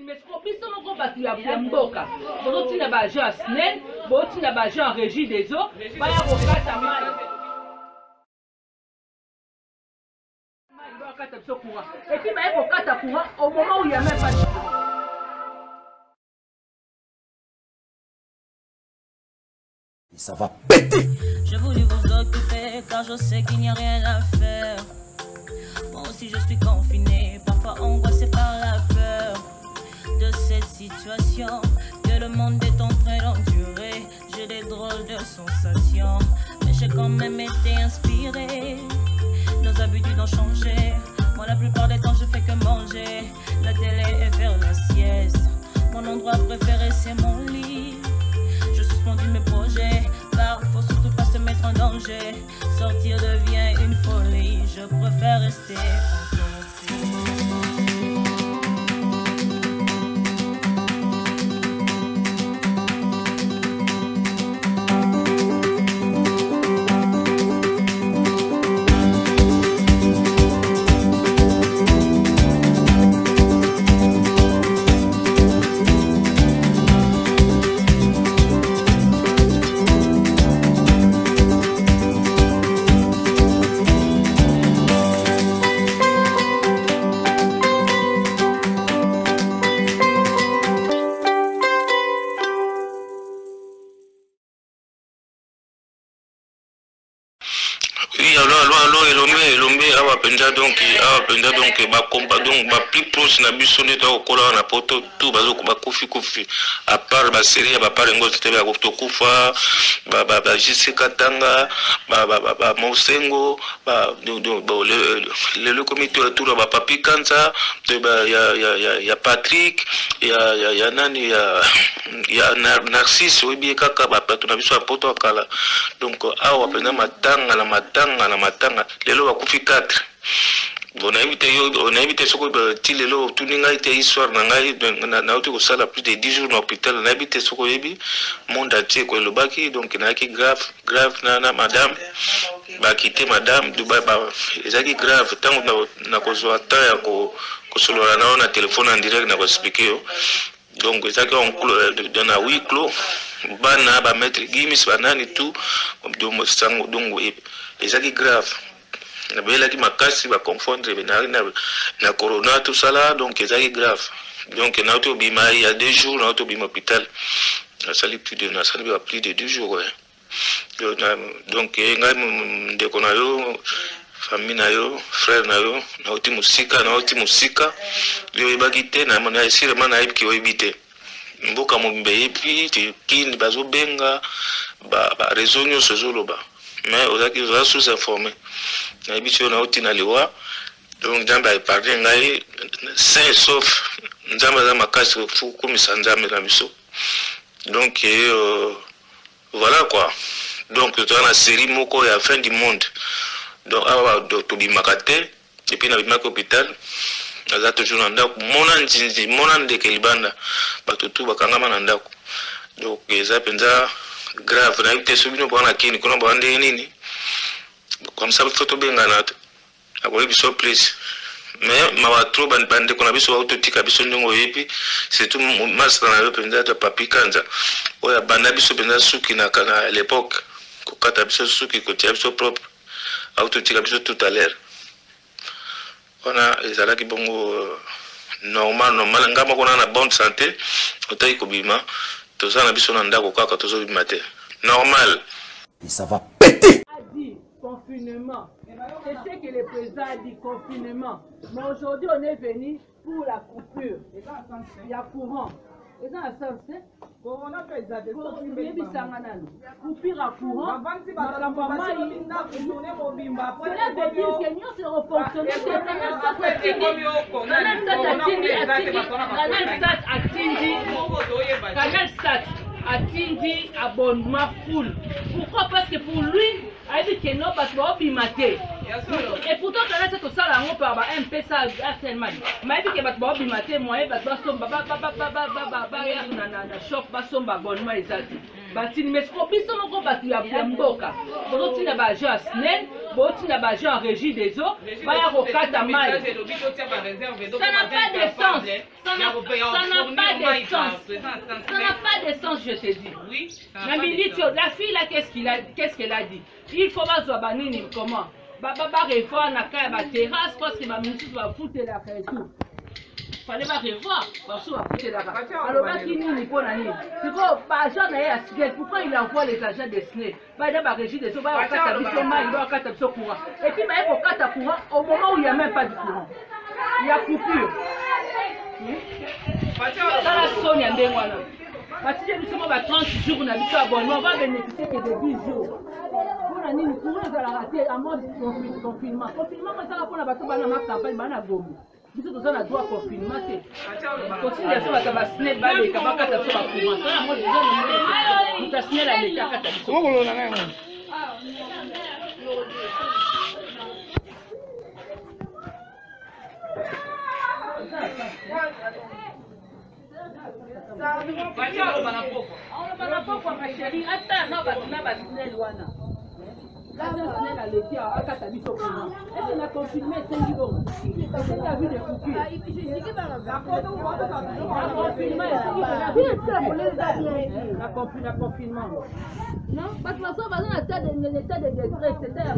mais biso moko batu ya mboka bozotina ba agent SNEL bozotina ba agent régie des eaux baya kokata mai bakata biso courant et puis baye kokata courant au moment où il y a même pas de ça va péter. J'ai voulu vous occuper car je sais qu'il n'y a rien à faire. Moi aussi je suis confiné, parfois angoissé par la peur de cette situation que le monde est en train d'endurer. J'ai des drôles de sensations, mais j'ai quand même été inspiré. Nos habitudes ont changé. Moi la plupart des temps je fais que manger, la télé et faire la sieste. Mon endroit préféré c'est mon lit. Je suspendis mes projets, car faut surtout pas se mettre en danger. Sortir devient une folie, je préfère rester en donc ba combat donc ba plus proche na biso ne to kola na poto tout bazo ba kofi à part ba série ba part ngo tete ba to kufa ba Jessica Tanga ba Mosengo ba le comité autour ba Papi Kanza ya Patrick ya nani ya Narcisse obi kaka ba to na biso a poto kala donc awa pena matanga lelo ba kufi 4. On a invité ce que Tilelo, tout le monde a été histoire, on a eu plus de 10 jours dans l'hôpital, on a invité ce que monde entier, le baki, donc il y a qui grave, nana, madame, bah quitter madame, Dubaï, bah, il y a qui grave, tant qu'on a causé un temps, qu'on se l'a na téléphone en direct, on a expliqué, donc il y a qui on donne à huis clos, bana, bah mettre Gimis, banane et tout, donc il y a qui grave. Na bela ki makasi ba confondre na corona tout ça là donc c'est grave donc na auto bima il y a 2 jours na auto bima hôpital na sali plus de 2 jours ouais. Donc ngai ndeko na yo famille na yo frère na yo na oti musika yo ebakite na mona esire mana ebiki oebite mboka mobimbe epi kini bazo benga ba raisonner ce jour là mais ozaki va sous informer na habitué na oti na liwa donc Nzambe a parlé ngai sain sauf Nzambe za makasi fu komisa Nzambe na biso donc voilà quoi donc dans la série moko ya fin du monde donc awa to bimakate et puis na bimaka hôpital naza toujours na ndako mona ndeke libanda bato tu bakangama na ndako donc eza penza grave na ite subino bwana kini kuna bande nini comme ça photo benga na akoli biso please mais ma trop bande kuna biso autotika biso ndongo yepi c'est tout master na yo penza ta Papi Kanza oya banda biso penza suki na à l'époque kokata biso suki ko tia biso propre autotika biso tout à l'heure on a ezalaki bongo normal ngama kona na bonne santé otai kobima tout ça na biso na ndako kaka tozo bima te normal et ça va péter. Confinement. C'est ce que le président a dit, confinement. Mais aujourd'hui, on est venu pour la coupure. Il y a courant. Et dans le sens, coupure à courant. Cela veut dire que nous serons fonctionnés. Canal 7 Atindi abonnement full. Pourquoi? Parce que pour lui, il dit que non, parce qu'il va bimater. Et pourtant, quand il tout ça, on peut avoir un peu ça actuellement. Mais il dit que va bimater, moi, il va somba, choc, va somba abonnement exact. Mais ce qu'on peut se mettre à mboka. Pour nous, il y a des agents SNEL, boti na baje en régie des eaux baya kokata mai. Ça n'a pas de sens. Ça n'a pas de sens, je te dis. Oui. La fille là, qu'est-ce qu'elle a dit? Il faut pas banini comment? Baba revoir na kaya ba terrasse parce que ma ministre va foutre la et tout. Fallait pas revoir parce que va foutre la. Alors ba qui nini pour nani? C'est quoi agent na ya SNEL? Pourquoi il envoie les agents de SNEL? Ba da ba régie de so ba okata biso mai, ba okata biso courant. Et puis ba okata courant au moment où il y a même pas de courant. Il y a coupure. Ça la sonne ya ndengwana. Parce que nous sommes à 30 jours, on a vu abonnement, on va bénéficier que de 10 jours. Pour la nuit, nous allons rater à mode confinement. Confinement, ça va pour la bateau, on a ma campagne, on a gommé. Nous avons droit au confinement. Continue à faire la snake, les camarades à faire la courant. On a mode de nous t'assigner la méca. Comment vous l'en avez? Non, parce que l'état de détresse, c'était là.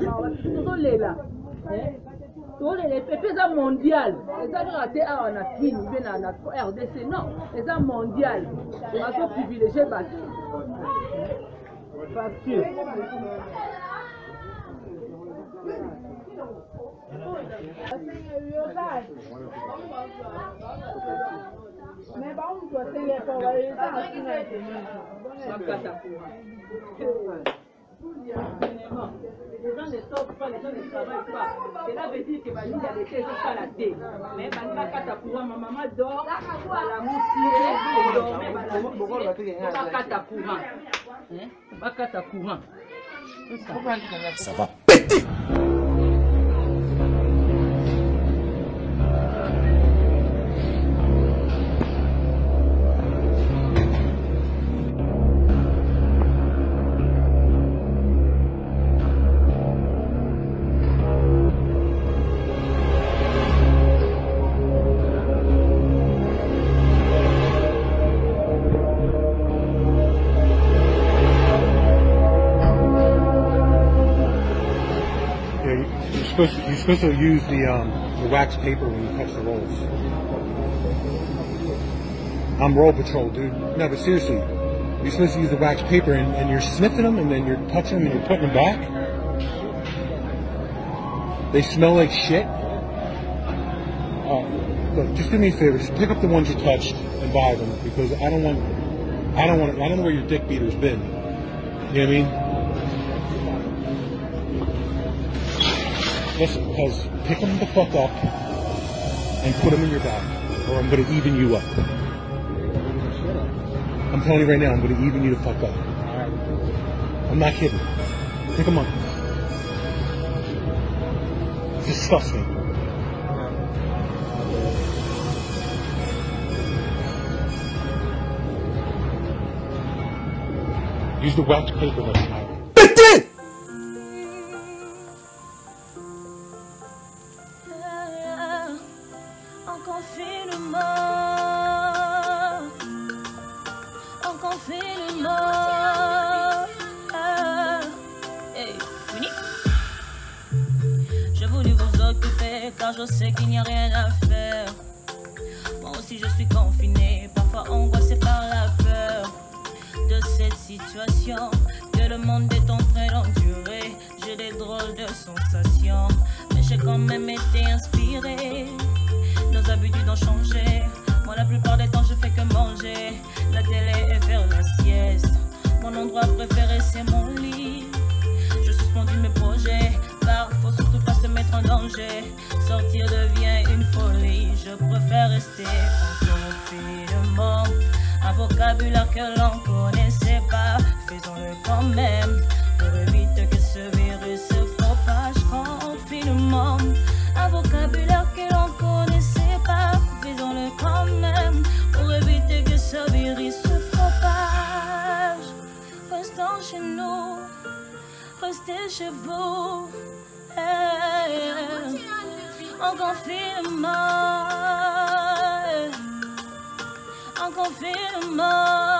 Les pépés mondial, les gens ratés à la Guinée, la RDC, non, les gens mondial, les gens privilégiés battus. Facture. Mais par contre, toi, c'est les pauvres, les gens ne sortent pas, les gens ne travaillent pas. Cela veut dire que Bani a laissé ça la tête. Mais Bani va kata courant, ma maman dort, la moussire, dormait, kata courant. Kata courant. Ça va péter. You're supposed to use the wax paper when you touch the rolls. I'm roll patrol, dude. No, but seriously, you're supposed to use the wax paper and you're sniffing them and then you're touching them and you're putting them back. They smell like shit. Look, just do me a favor. Just pick up the ones you touched and buy them because I don't know where your dick beater's been. You know what I mean? Listen, cuz pick them the fuck up and put them in your bag, or I'm gonna even you up. I'm telling you right now, I'm gonna even you the fuck up. I'm not kidding. Pick them up. It's disgusting. Use the wax paper next time. Car je sais qu'il n'y a rien à faire. Moi aussi je suis confinée, parfois angoissée par la peur de cette situation que le monde est en train d'endurer. J'ai des drôles de sensations, mais j'ai quand même été inspirée. Nos habitudes ont changé. Moi la plupart des temps je fais que manger la télé et faire la sieste. Mon endroit préféré c'est mon lit. Je suspendis mes projets, car faut surtout pas se mettre en danger. Sortir devient une folie, je préfère rester en confinement. Un vocabulaire que l'on connaissait pas, faisons-le quand même, pour éviter que ce virus se propage. Confinement, un vocabulaire que l'on connaissait pas, faisons-le quand même, pour éviter que ce virus se propage. Restons chez nous, restez chez vous. En confinement, en confinement.